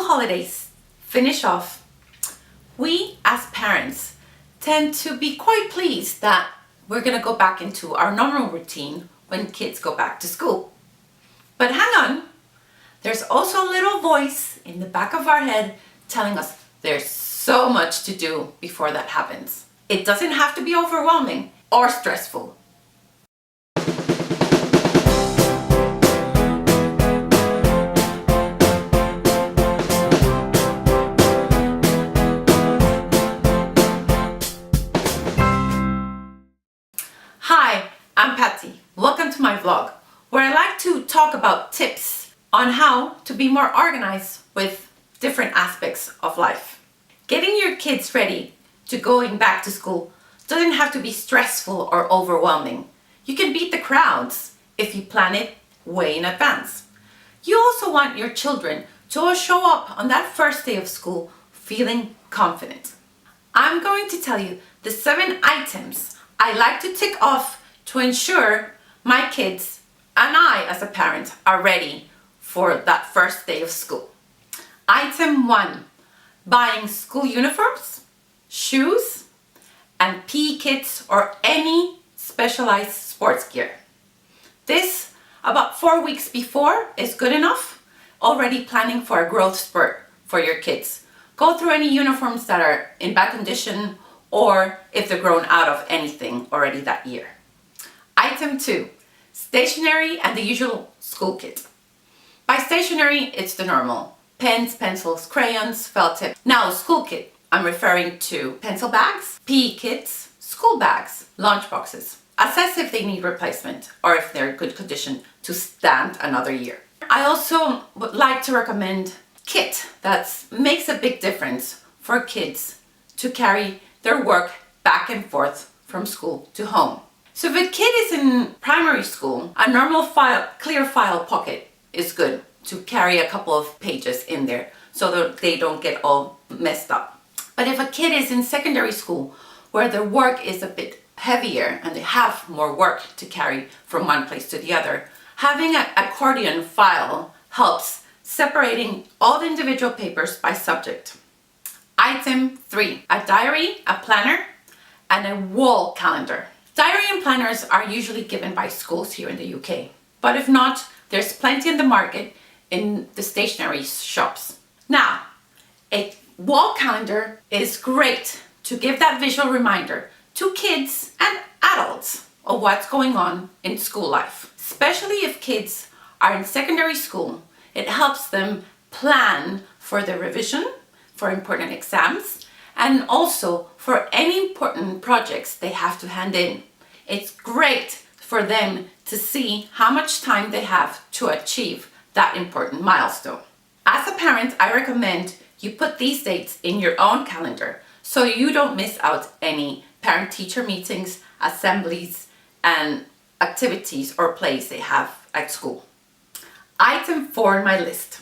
holidays finish off, we as parents tend to be quite pleased that we're going to go back into our normal routine when kids go back to school. But hang on, there's also a little voice in the back of our head telling us there's so much to do before that happens. It doesn't have to be overwhelming or stressful. Hi, I'm Patsy. Welcome to my vlog, where I like to talk about tips on how to be more organized with different aspects of life. Getting your kids ready to going back to school doesn't have to be stressful or overwhelming. You can beat the crowds if you plan it way in advance. You also want your children to show up on that first day of school feeling confident. I'm going to tell you the 7 items I like to tick off to ensure my kids and I as a parent are ready for that first day of school. Item 1, buying school uniforms, shoes, and PE kits or any specialized sports gear. This, about 4 weeks before, is good enough. Already planning for a growth spurt for your kids. Go through any uniforms that are in bad condition or if they're grown out of anything already that year. Item 2, stationery and the usual school kit. By stationery, it's the normal: pens, pencils, crayons, felt tip. Now, school kit, I'm referring to pencil bags, PE kits, school bags, lunch boxes. Assess if they need replacement or if they're in good condition to stand another year. I also would like to recommend kit that makes a big difference for kids to carry their work back and forth from school to home. So if a kid is in primary school, a normal clear file pocket is good to carry a couple of pages in there so that they don't get all messed up. But if a kid is in secondary school where their work is a bit heavier and they have more work to carry from one place to the other, having an accordion file helps separating all the individual papers by subject. Item 3, a diary, a planner, and a wall calendar. Diary and planners are usually given by schools here in the UK, but if not, there's plenty in the market in the stationery shops. Now, a wall calendar is great to give that visual reminder to kids and adults of what's going on in school life. Especially if kids are in secondary school, it helps them plan for their revision, for important exams, and also for any important projects they have to hand in. It's great for them to see how much time they have to achieve that important milestone. As a parent, I recommend you put these dates in your own calendar so you don't miss out any parent-teacher meetings, assemblies, and activities or plays they have at school. Item 4 on my list,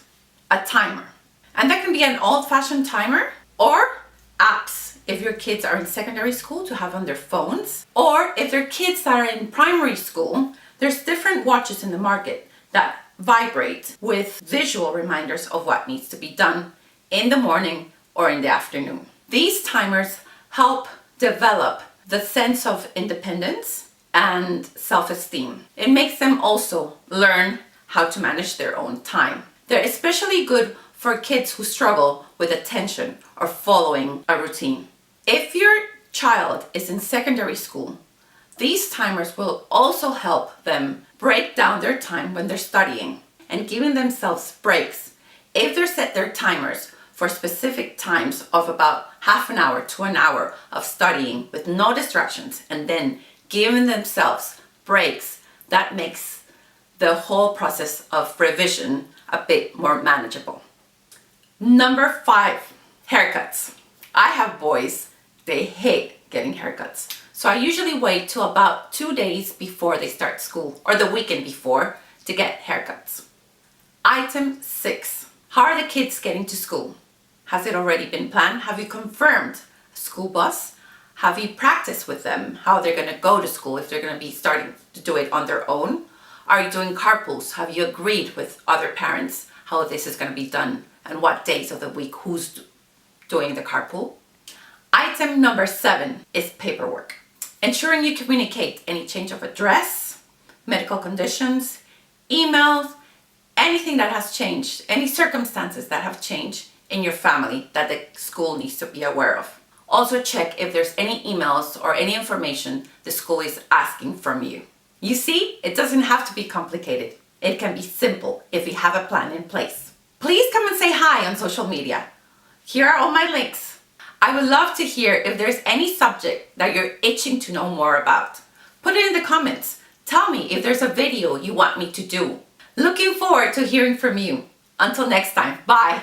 a timer. And that can be an old-fashioned timer or apps if your kids are in secondary school to have on their phones. Or if their kids are in primary school, there's different watches in the market that vibrate with visual reminders of what needs to be done in the morning or in the afternoon. These timers help develop the sense of independence and self-esteem. It makes them also learn how to manage their own time. They're especially good for kids who struggle with attention or following a routine. If your child is in secondary school, these timers will also help them break down their time when they're studying and giving themselves breaks. If they set their timers for specific times of about half an hour to an hour of studying with no distractions and then giving themselves breaks, that makes the whole process of revision a bit more manageable. Number 5, haircuts. I have boys, they hate getting haircuts. So I usually wait till about 2 days before they start school or the weekend before to get haircuts. Item 6, how are the kids getting to school? Has it already been planned? Have you confirmed a school bus? Have you practiced with them how they're going to go to school if they're going to be starting to do it on their own? Are you doing carpools? Have you agreed with other parents how this is going to be done and what days of the week who's doing the carpool. Item number 7 is paperwork. Ensuring you communicate any change of address, medical conditions, emails, anything that has changed, any circumstances that have changed in your family that the school needs to be aware of. Also check if there's any emails or any information the school is asking from you. You see, it doesn't have to be complicated. It can be simple if you have a plan in place. Please come and say hi on social media. Here are all my links. I would love to hear if there's any subject that you're itching to know more about. Put it in the comments. Tell me if there's a video you want me to do. Looking forward to hearing from you. Until next time, bye.